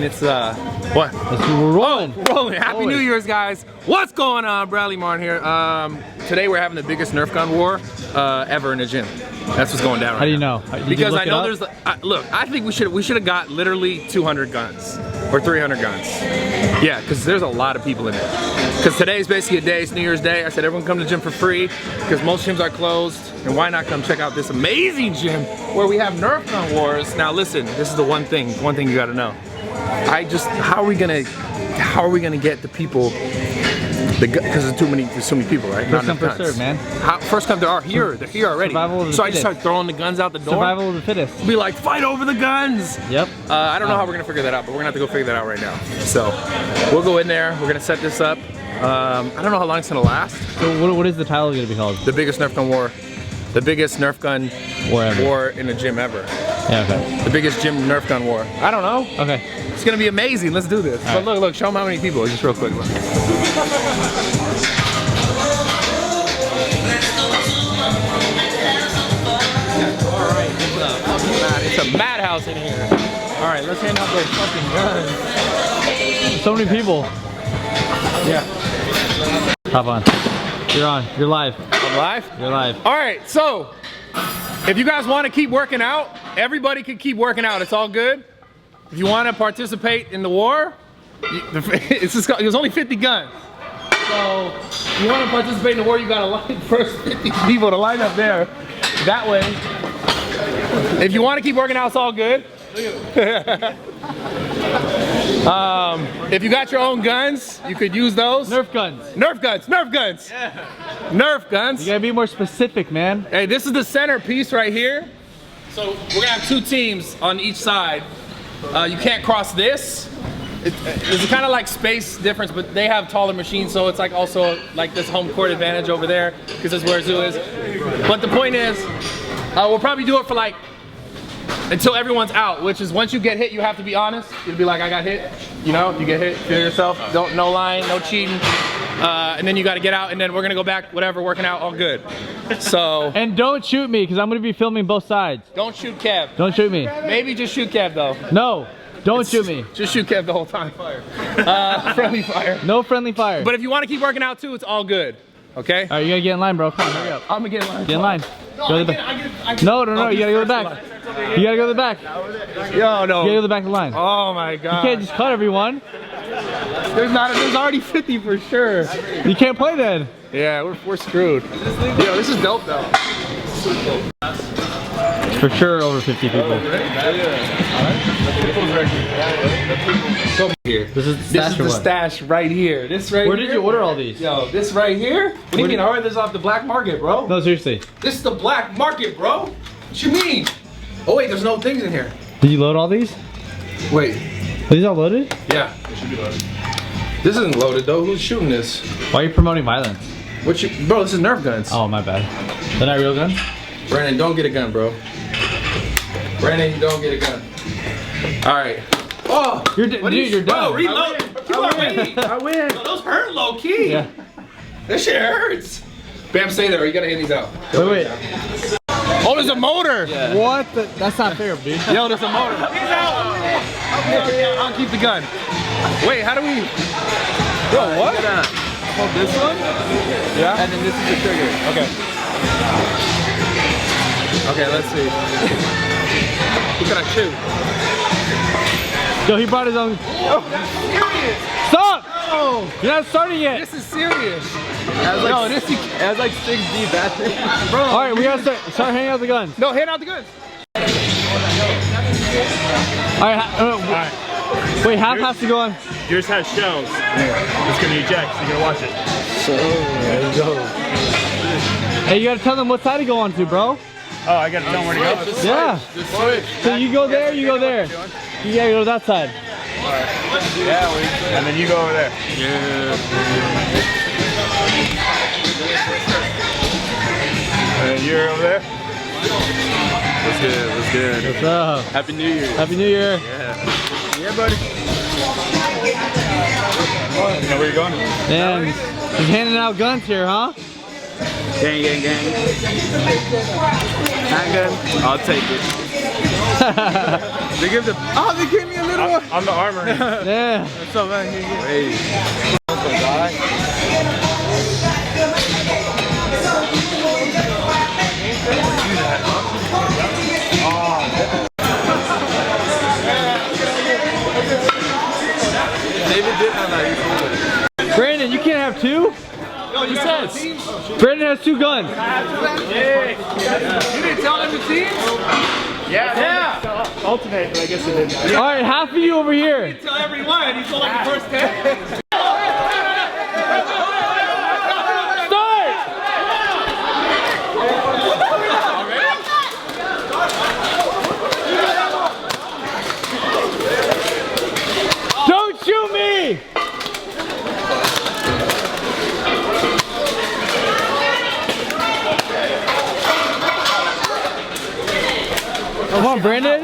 man. It's what? We're rolling. Oh, rolling. Happy New Year's, guys. What's going on? Bradley Martin here. Today we're having the biggest Nerf gun war ever in a gym. That's what's going down right now. How do you know? Because I know there's. Look, I think we should have got literally 200 guns or 300 guns. Yeah, because there's a lot of people in there. Because today's basically a day. It's New Year's Day. I said everyone come to the gym for free because most gyms are closed. And why not come check out this amazing gym where we have Nerf gun wars? Now listen, this is the one thing you got to know. How are we gonna get the people? Because there's too many people, right? First come, first serve, man. First come, they're here already. So I just start throwing the guns out the door. Survival of the fittest. Be like, fight over the guns. Yep. I don't know how we're gonna figure that out, but we're gonna have to go figure that out right now. So we'll go in there. We're gonna set this up. I don't know how long it's gonna last. So what is the title gonna be called? The biggest Nerf gun war. The biggest Nerf gun war in a gym ever. Yeah, okay. The biggest gym Nerf gun war. I don't know. Okay. It's gonna be amazing. Let's do this. But look, show them how many people. Just real quick. Look. Alright, it's a madhouse in here. Alright, let's hand out those fucking guns. So many people. Yeah. Hop on. You're on. You're live. I'm live? You're live. Alright, so if you guys want to keep working out, everybody can keep working out. It's all good. If you want to participate in the war, there's only 50 guns. So if you want to participate in the war, you got to line first 50 people to line up there. That way. If you want to keep working out, it's all good. If you got your own guns, you could use those. Nerf guns. Nerf guns. Nerf guns. Yeah. Nerf guns. You gotta be more specific, man. Hey, this is the centerpiece right here. So we're gonna have two teams on each side. You can't cross this. It's kind of like space difference, but they have taller machines, so it's like also like this home court advantage over there because that's where Zoo is. But the point is, we'll probably do it for like until everyone's out, which is once you get hit, you have to be honest. You'll be like, I got hit. You know, you get hit, feel yourself. No lying, no cheating. And then you got to get out, and then we're gonna go back, whatever, working out, all good. So. And don't shoot me, because I'm gonna be filming both sides. Don't shoot Kev. Don't shoot me. Maybe just shoot Kev though. No, don't shoot me. Just shoot Kev the whole time. Friendly fire. No friendly fire. But if you want to keep working out too, it's all good. Okay? All right, you gotta get in line, bro. Come on, hurry up. I'm gonna get in line. Get in line. No, go to the back. No, you gotta go to the back. You gotta go to the back. Yo, no. You gotta go to the back of the line. Oh my God. You can't just cut everyone. There's already 50 for sure. You can't play then. Yeah, we're screwed. Yo, this is dope though. It's for sure over 50 people. Here. This is the stash right here. This right Where here. did you order all these? Yo, this right here? What do you mean? I ordered this off the black market, bro. No, seriously. This is the black market, bro. What you mean? Oh wait, there's no things in here. Did you load all these? Wait. Are these all loaded? Yeah. They should be loaded. This isn't loaded though. Who's shooting this? Why are you promoting violence? Bro, this is Nerf guns. Oh, my bad. They're not real guns? Brandon, don't get a gun, bro. Brandon, you don't get a gun. All right. Oh, dude, you're done. Bro, reload. Keep on waiting. I win. Yo, those hurt low key. Yeah. That shit hurts. Bam, stay there. You gotta hand these out. Wait. Oh, there's a motor. Yeah. What? That's not fair, dude. Yo, there's a motor. He's out. I'll keep the gun. Wait, how do we? Bro, what? Hold this one? Yeah. And then this is the trigger. Okay. Okay, let's see. Who can I shoot? Yo, he brought his own. Oh, serious. Stop! No. You're not starting yet. This is serious. It has like 6D battery. Bro. All right, we gotta start handing out the guns. No, hand out the guns. All right. Wait, half has to go on. Yours has shells. It's gonna eject, so you're gonna watch it. There you go. Hey, you gotta tell them what side to go on to, bro. Oh, I gotta tell them where to go. Yeah. Just switch. So you go there, you go there. You gotta go to that side. Yeah, and then you go over there. Yeah. And you're over there. What's good? What's good? What's up? Happy New Year. Happy New Year. Yeah, buddy. You know where you're going? Man, he's handing out guns here, huh? Gang, gang, gang. Handgun? I'll take it. They give the. Oh, they gave me a little one. I'm the armor. Yeah. What's up, man? Hey. Oh my God. David did have that. Brandon, you can't have two? Yo, you says. Brandon has 2 guns. Yeah. You didn't tell them the team? Yeah. Alternate, but I guess it didn't. All right, half of you over here. Tell everyone. He told like the first 10. Don't shoot me! Come on, Brandon.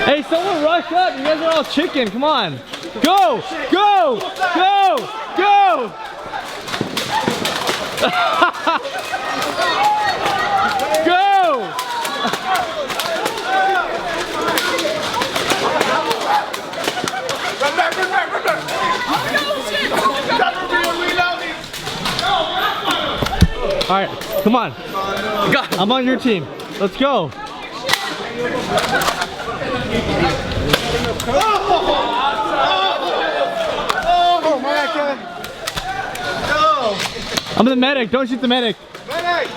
Hey, someone rush up. You guys are all chicken. Come on. Go! Go! Go! Go! Go! All right, come on. I'm on your team. Let's go. Oh my God. I'm the medic. Don't shoot the medic. Medic!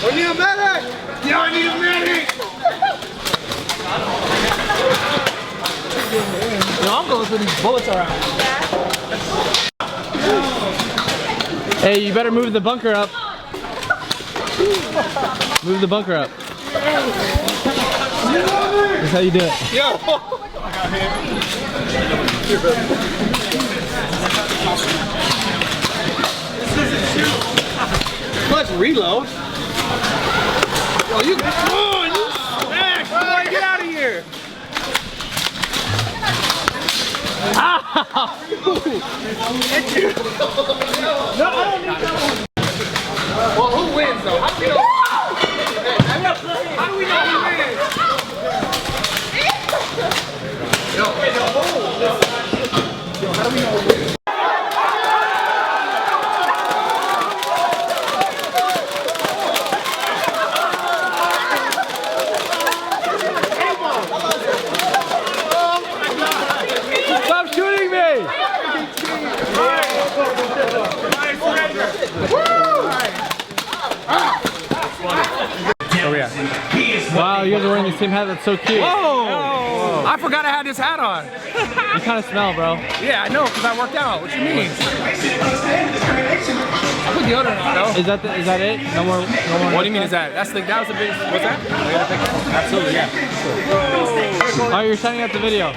We need a medic! Yeah, I need a medic! Yo, I'm going through these bullets around. Hey, you better move the bunker up. Move the bunker up. That's how you do it. Yo! Let's reload. Yo, you come on, you smack! Boy, get out of here! Get you! No, I don't need that one. Well, who wins though? How do we know? How do we know who wins? Yo, how do we know who wins? Stop shooting me! Oh yeah. Wow, you guys are wearing the same hat. That's so cute. Whoa! I forgot I had this hat on. You kind of smell, bro. Yeah, I know, because I worked out. What you mean? I put deodorant on though. Is that it? No more. What do you mean is that? That was the biggest. What's that? Absolutely, yeah. Oh, you're sending out the video.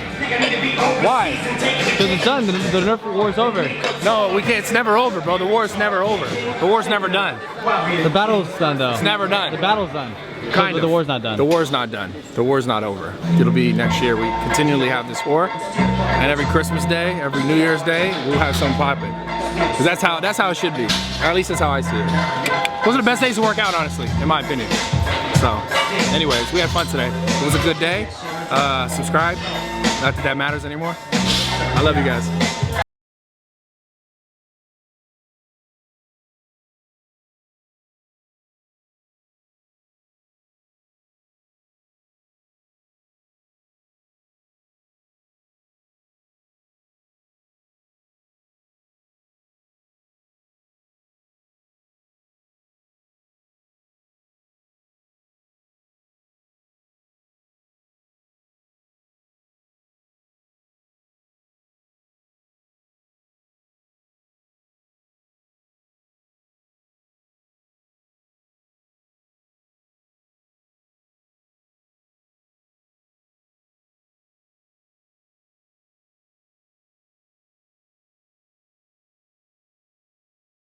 Why? Because it's done. The Nerf war's over. No, we can't. It's never over, bro. The war's never over. The war's never done. The battle's done, though. It's never done. The battle's done. Kind but of. the war's not done. The war's not done. The war's not over. It'll be next year. We continually have this war, and every Christmas Day, every New Year's Day, we'll have some popping. Cause that's how it should be. Or at least that's how I see it. Those are the best days to work out, honestly, in my opinion. So, anyways, we had fun today. It was a good day. Subscribe. Not that that matters anymore. I love you guys.